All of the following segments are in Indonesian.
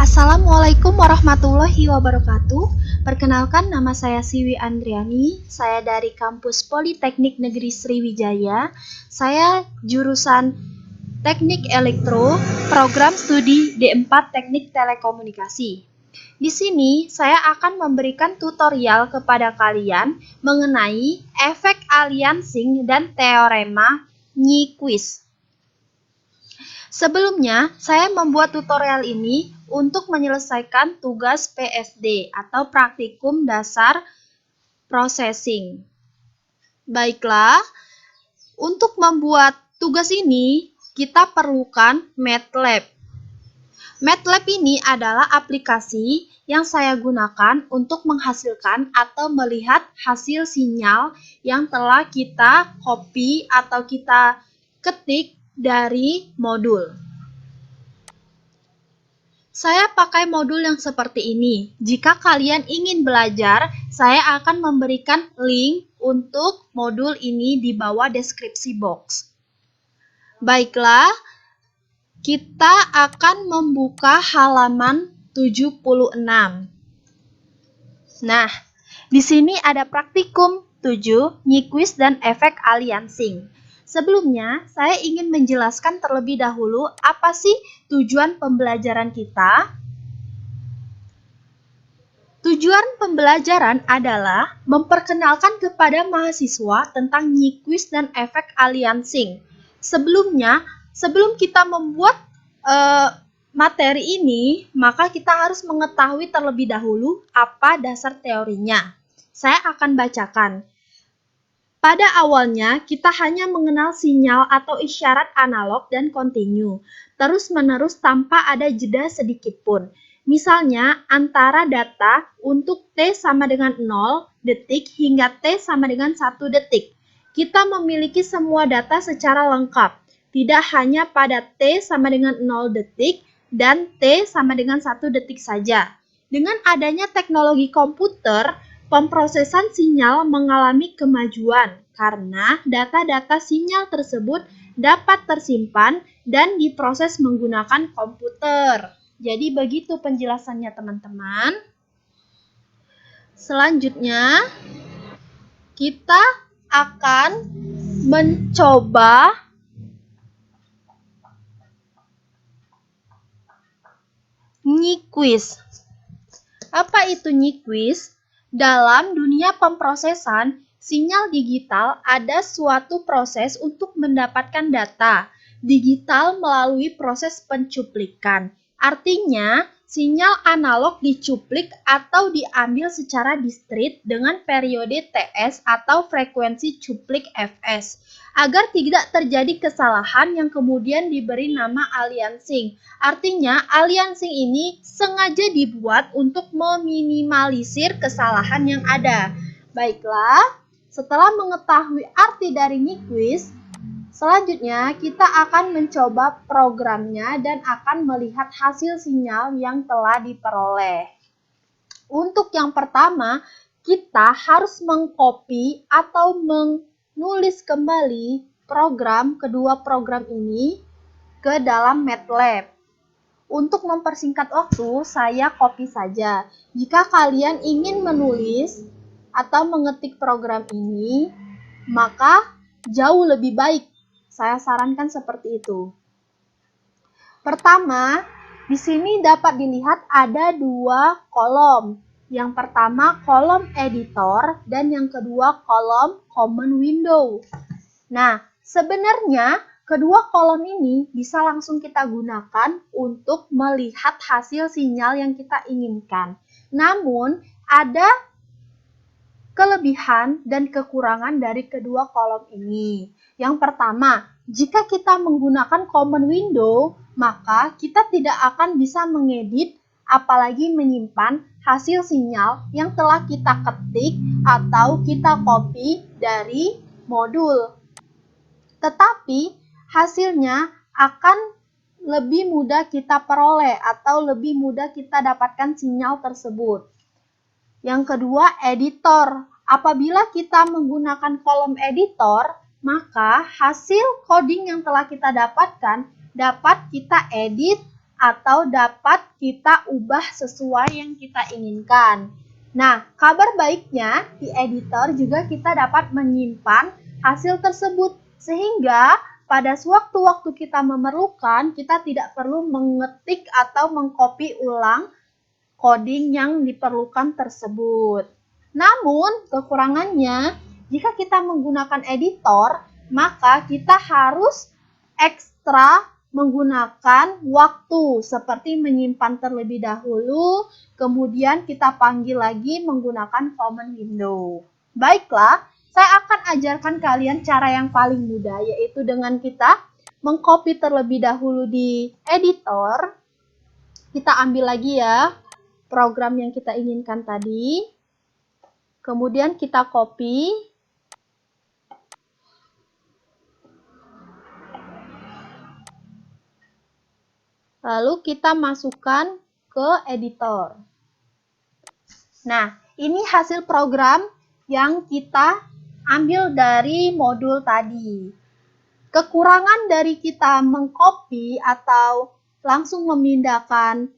Assalamualaikum warahmatullahi wabarakatuh. Perkenalkan, nama saya Siwi Andriani. Saya dari kampus Politeknik Negeri Sriwijaya. Saya jurusan Teknik Elektro, program studi D4 Teknik Telekomunikasi. Di sini saya akan memberikan tutorial kepada kalian mengenai efek aliasing dan teorema Nyquist. Sebelumnya, saya membuat tutorial ini untuk menyelesaikan tugas PSD atau Praktikum Dasar Processing. Baiklah, untuk membuat tugas ini, kita perlukan MATLAB. MATLAB ini adalah aplikasi yang saya gunakan untuk menghasilkan atau melihat hasil sinyal yang telah kita copy atau kita ketik dari modul. Saya pakai modul yang seperti ini. Jika kalian ingin belajar, saya akan memberikan link untuk modul ini di bawah deskripsi box. Baiklah, kita akan membuka halaman 76. Nah, di sini ada praktikum 7, Nyquist dan efek aliasing. Sebelumnya, saya ingin menjelaskan terlebih dahulu apa sih tujuan pembelajaran kita. Tujuan pembelajaran adalah memperkenalkan kepada mahasiswa tentang Nyquist dan efek aliasing. Sebelumnya, sebelum kita membuat materi ini, maka kita harus mengetahui terlebih dahulu apa dasar teorinya. Saya akan bacakan. Pada awalnya, kita hanya mengenal sinyal atau isyarat analog dan kontinu, terus-menerus tanpa ada jeda sedikit pun. Misalnya, antara data untuk T sama dengan 0 detik hingga T sama dengan 1 detik. Kita memiliki semua data secara lengkap, tidak hanya pada T sama dengan 0 detik dan T sama dengan 1 detik saja. Dengan adanya teknologi komputer, pemrosesan sinyal mengalami kemajuan karena data-data sinyal tersebut dapat tersimpan dan diproses menggunakan komputer. Jadi begitu penjelasannya teman-teman. Selanjutnya, kita akan mencoba Nyquist. Apa itu Nyquist? Dalam dunia pemrosesan sinyal digital ada suatu proses untuk mendapatkan data digital melalui proses pencuplikan. Artinya, sinyal analog dicuplik atau diambil secara diskrit dengan periode TS atau frekuensi cuplik Fs, agar tidak terjadi kesalahan yang kemudian diberi nama aliasing. Artinya, aliasing ini sengaja dibuat untuk meminimalisir kesalahan yang ada. Baiklah, setelah mengetahui arti dari Nyquist, selanjutnya kita akan mencoba programnya dan akan melihat hasil sinyal yang telah diperoleh. Untuk yang pertama, kita harus mengcopy atau menulis kembali kedua program ini ke dalam MATLAB. Untuk mempersingkat waktu, saya copy saja. Jika kalian ingin menulis atau mengetik program ini, maka jauh lebih baik. Saya sarankan seperti itu. Pertama, di sini dapat dilihat ada dua kolom. Yang pertama kolom editor dan yang kedua kolom common window. Nah, sebenarnya kedua kolom ini bisa langsung kita gunakan untuk melihat hasil sinyal yang kita inginkan. Namun, ada kelebihan dan kekurangan dari kedua kolom ini. Yang pertama, jika kita menggunakan common window, maka kita tidak akan bisa mengedit apalagi menyimpan hasil sinyal yang telah kita ketik atau kita copy dari modul. Tetapi hasilnya akan lebih mudah kita peroleh atau lebih mudah kita dapatkan sinyal tersebut. Yang kedua, editor. Apabila kita menggunakan kolom editor, maka hasil coding yang telah kita dapatkan dapat kita edit atau dapat kita ubah sesuai yang kita inginkan. Nah, kabar baiknya di editor juga kita dapat menyimpan hasil tersebut sehingga pada sewaktu-waktu kita memerlukan, kita tidak perlu mengetik atau mengcopy ulang coding yang diperlukan tersebut. Namun, kekurangannya, jika kita menggunakan editor, maka kita harus ekstra menggunakan waktu, seperti menyimpan terlebih dahulu, kemudian kita panggil lagi menggunakan command window. Baiklah, saya akan ajarkan kalian cara yang paling mudah, yaitu dengan kita mengcopy terlebih dahulu di editor. Kita ambil lagi ya program yang kita inginkan tadi. Kemudian kita copy. Lalu kita masukkan ke editor. Nah, ini hasil program yang kita ambil dari modul tadi. Kekurangan dari kita mengcopy atau langsung memindahkan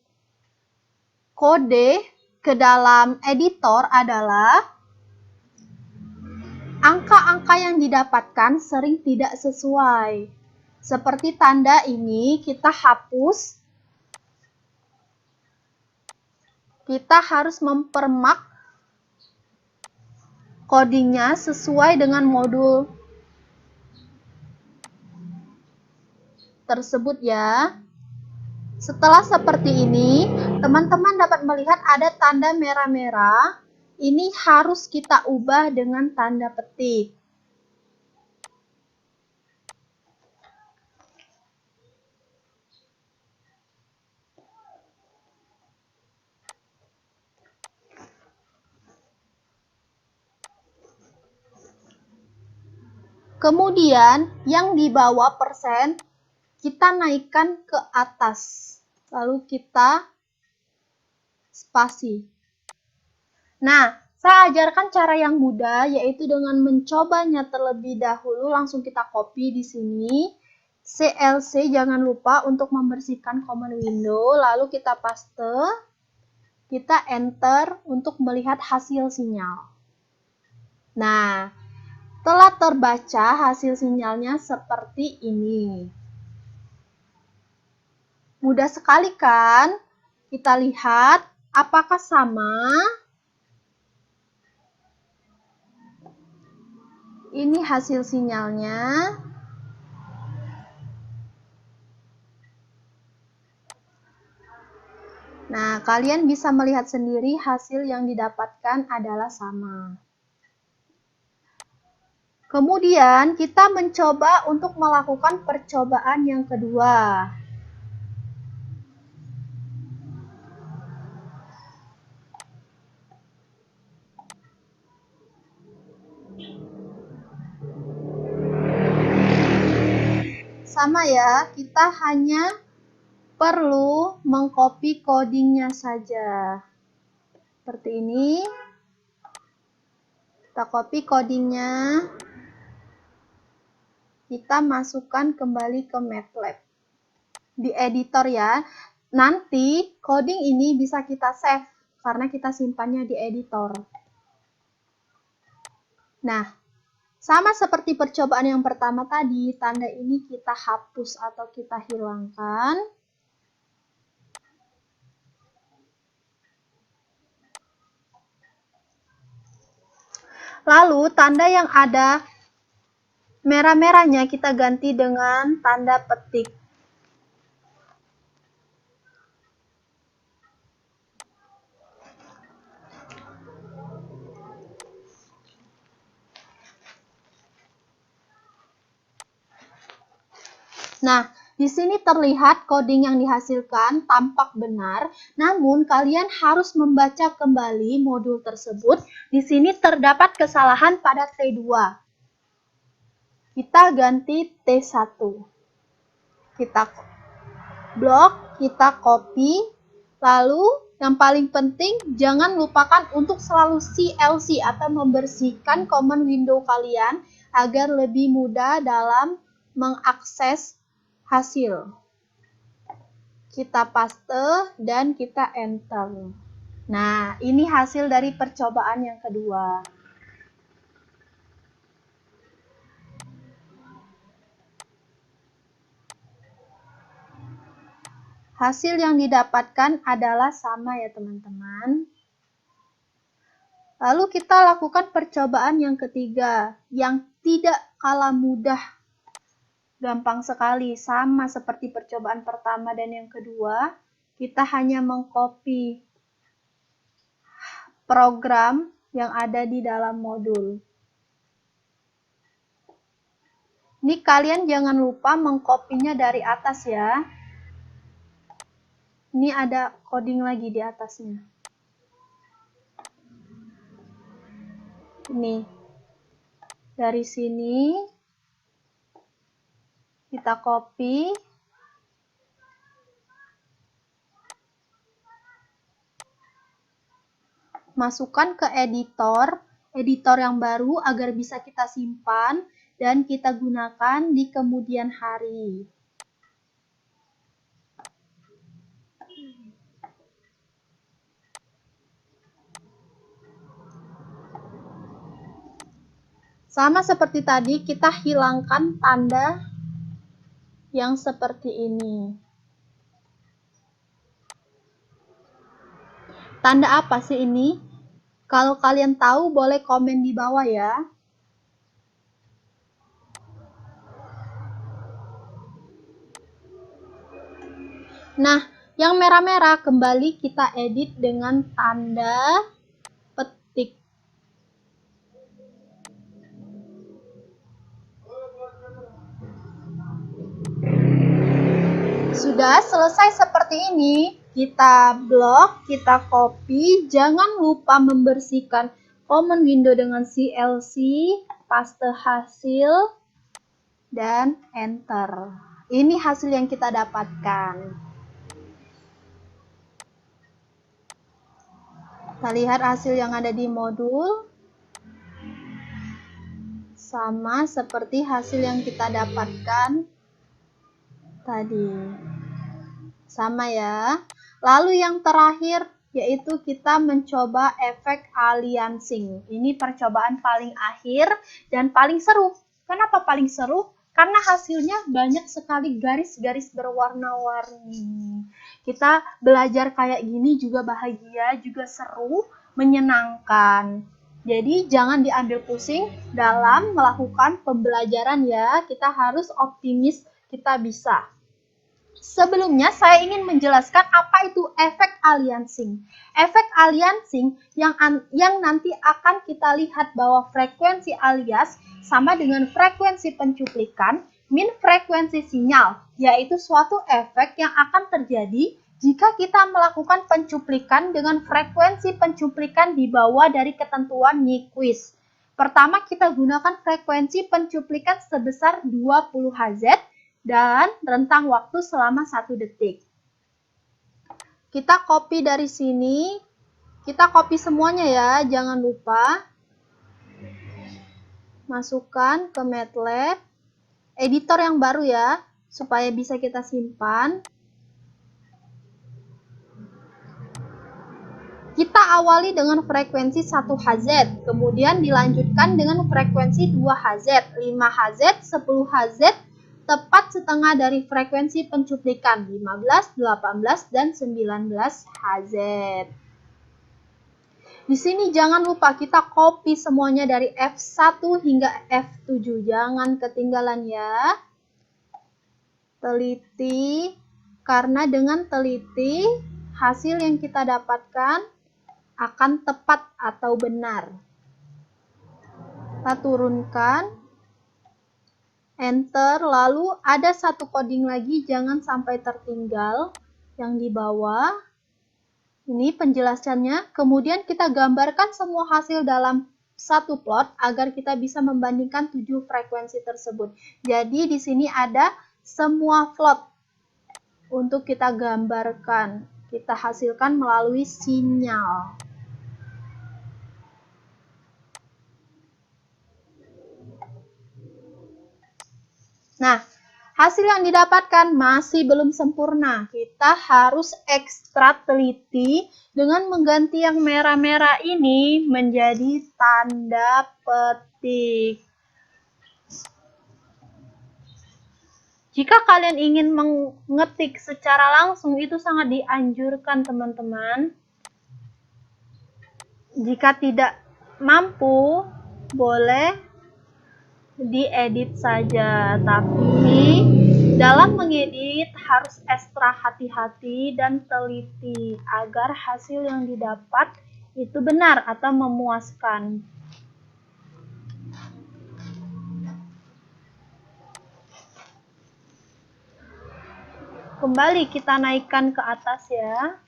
kode ke dalam editor adalah angka-angka yang didapatkan sering tidak sesuai. Seperti tanda ini kita hapus. Kita harus mempermak codingnya sesuai dengan modul tersebut ya. Setelah seperti ini, teman-teman dapat melihat ada tanda merah-merah. Ini harus kita ubah dengan tanda petik. Kemudian yang di bawah persen kita naikkan ke atas. Lalu kita spasi. Nah, saya ajarkan cara yang mudah, yaitu dengan mencobanya terlebih dahulu. Langsung kita copy di sini. CLC jangan lupa untuk membersihkan command window. Lalu kita paste. Kita enter untuk melihat hasil sinyal. Nah, telah terbaca hasil sinyalnya seperti ini. Mudah sekali kan? Kita lihat apakah sama. Ini hasil sinyalnya. Nah, kalian bisa melihat sendiri hasil yang didapatkan adalah sama. Kemudian kita mencoba untuk melakukan percobaan yang kedua. Sama ya, kita hanya perlu mengcopy codingnya saja. Seperti ini. Kita copy codingnya. Kita masukkan kembali ke MATLAB. Di editor ya. Nanti coding ini bisa kita save karena kita simpannya di editor. Nah, sama seperti percobaan yang pertama tadi, tanda ini kita hapus atau kita hilangkan. Lalu tanda yang ada merah-merahnya kita ganti dengan tanda petik. Nah, di sini terlihat coding yang dihasilkan tampak benar, namun kalian harus membaca kembali modul tersebut. Di sini terdapat kesalahan pada T2. Kita ganti T1. Kita blok, kita copy, lalu yang paling penting jangan lupakan untuk selalu CLC atau membersihkan command window kalian agar lebih mudah dalam mengakses hasil. kita paste, dan kita enter. Nah, ini hasil dari percobaan yang kedua. Hasil yang didapatkan adalah sama ya teman-teman. Lalu kita lakukan percobaan yang ketiga, yang tidak kalah mudah. Gampang sekali, sama seperti percobaan pertama dan yang kedua. Kita hanya mengcopy program yang ada di dalam modul. Ini kalian jangan lupa mengkopinya dari atas ya. Ini ada coding lagi di atasnya. Ini. Dari sini kita copy. Masukkan ke editor yang baru agar bisa kita simpan dan kita gunakan di kemudian hari. Sama seperti tadi, kita hilangkan tanda yang seperti ini. Tanda apa sih ini? Kalau kalian tahu, boleh komen di bawah ya. Nah, yang merah-merah kembali kita edit dengan tanda petik. Sudah selesai seperti ini, kita blok, kita copy, jangan lupa membersihkan command window dengan CLC, paste hasil, dan enter. Ini hasil yang kita dapatkan. Kita lihat hasil yang ada di modul. Sama seperti hasil yang kita dapatkan tadi. Sama ya. Lalu yang terakhir yaitu kita mencoba efek aliasing. Ini percobaan paling akhir dan paling seru. Kenapa paling seru? Karena hasilnya banyak sekali garis-garis berwarna-warni. Kita belajar kayak gini juga bahagia, juga seru, menyenangkan. Jadi jangan diambil pusing dalam melakukan pembelajaran ya. Kita harus optimis kita bisa. Sebelumnya saya ingin menjelaskan apa itu efek aliasing. Efek aliasing yang nanti akan kita lihat bahwa frekuensi alias sama dengan frekuensi pencuplikan min frekuensi sinyal, yaitu suatu efek yang akan terjadi jika kita melakukan pencuplikan dengan frekuensi pencuplikan di bawah dari ketentuan Nyquist. Pertama, kita gunakan frekuensi pencuplikan sebesar 20 Hz dan rentang waktu selama 1 detik. Kita copy dari sini, kita copy semuanya ya, jangan lupa. Masukkan ke MATLAB, editor yang baru ya, supaya bisa kita simpan. Kita awali dengan frekuensi 1 Hz, kemudian dilanjutkan dengan frekuensi 2 Hz, 5 Hz, 10 Hz, tepat setengah dari frekuensi pencuplikan 15, 18, dan 19 Hz. Di sini jangan lupa kita copy semuanya dari F1 hingga F7. Jangan ketinggalan ya. Teliti, karena dengan teliti hasil yang kita dapatkan akan tepat atau benar. Kita turunkan. Enter, lalu ada satu coding lagi, jangan sampai tertinggal yang di bawah. Ini penjelasannya. Kemudian kita gambarkan semua hasil dalam satu plot agar kita bisa membandingkan 7 frekuensi tersebut. Jadi di sini ada semua plot untuk kita gambarkan. Kita hasilkan melalui sinyal. Nah, Hasil yang didapatkan masih belum sempurna. Kita harus ekstra teliti dengan mengganti yang merah-merah ini menjadi tanda petik. Jika kalian ingin mengetik secara langsung, itu sangat dianjurkan, teman-teman. Jika tidak mampu, boleh diedit saja, tapi dalam mengedit harus ekstra hati-hati dan teliti agar hasil yang didapat itu benar atau memuaskan. Kembali kita naikkan ke atas ya.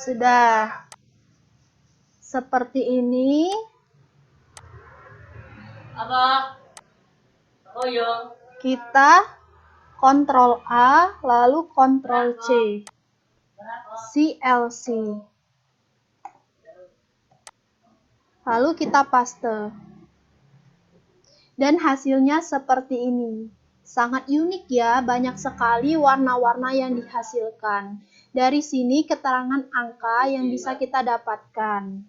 Sudah seperti ini. Kita Ctrl A lalu Ctrl C. CLC. Lalu kita paste. Dan hasilnya seperti ini. Sangat unik ya, banyak sekali warna-warna yang dihasilkan. Dari sini keterangan angka yang bisa kita dapatkan.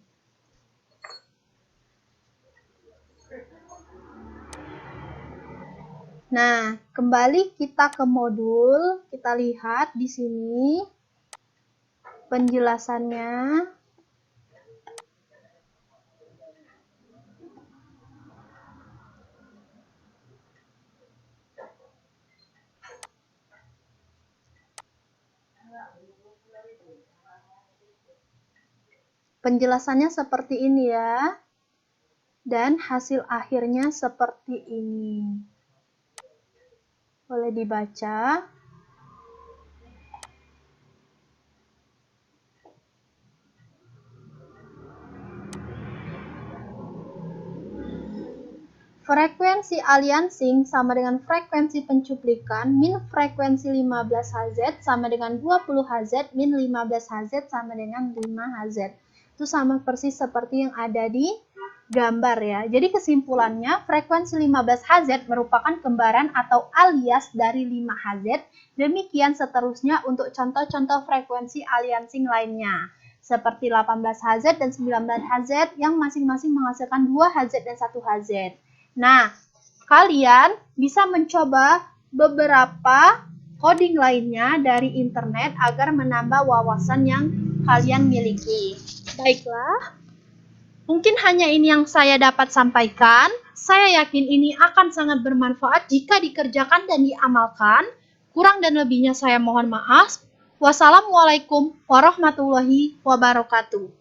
Nah, kembali kita ke modul, kita lihat di sini penjelasannya. Penjelasannya seperti ini ya. Dan hasil akhirnya seperti ini. Boleh dibaca. Frekuensi aliasing sama dengan frekuensi pencuplikan min frekuensi 15 Hz sama dengan 20 Hz min 15 Hz sama dengan 5 Hz. Itu sama persis seperti yang ada di gambar ya. Jadi kesimpulannya frekuensi 15 Hz merupakan kembaran atau alias dari 5 Hz. Demikian seterusnya untuk contoh-contoh frekuensi aliasing lainnya. Seperti 18 Hz dan 19 Hz yang masing-masing menghasilkan 2 Hz dan 1 Hz. Nah, kalian bisa mencoba beberapa coding lainnya dari internet agar menambah wawasan yang kalian miliki. Baiklah, mungkin hanya ini yang saya dapat sampaikan. Saya yakin ini akan sangat bermanfaat jika dikerjakan dan diamalkan. Kurang dan lebihnya saya mohon maaf. Wassalamualaikum warahmatullahi wabarakatuh.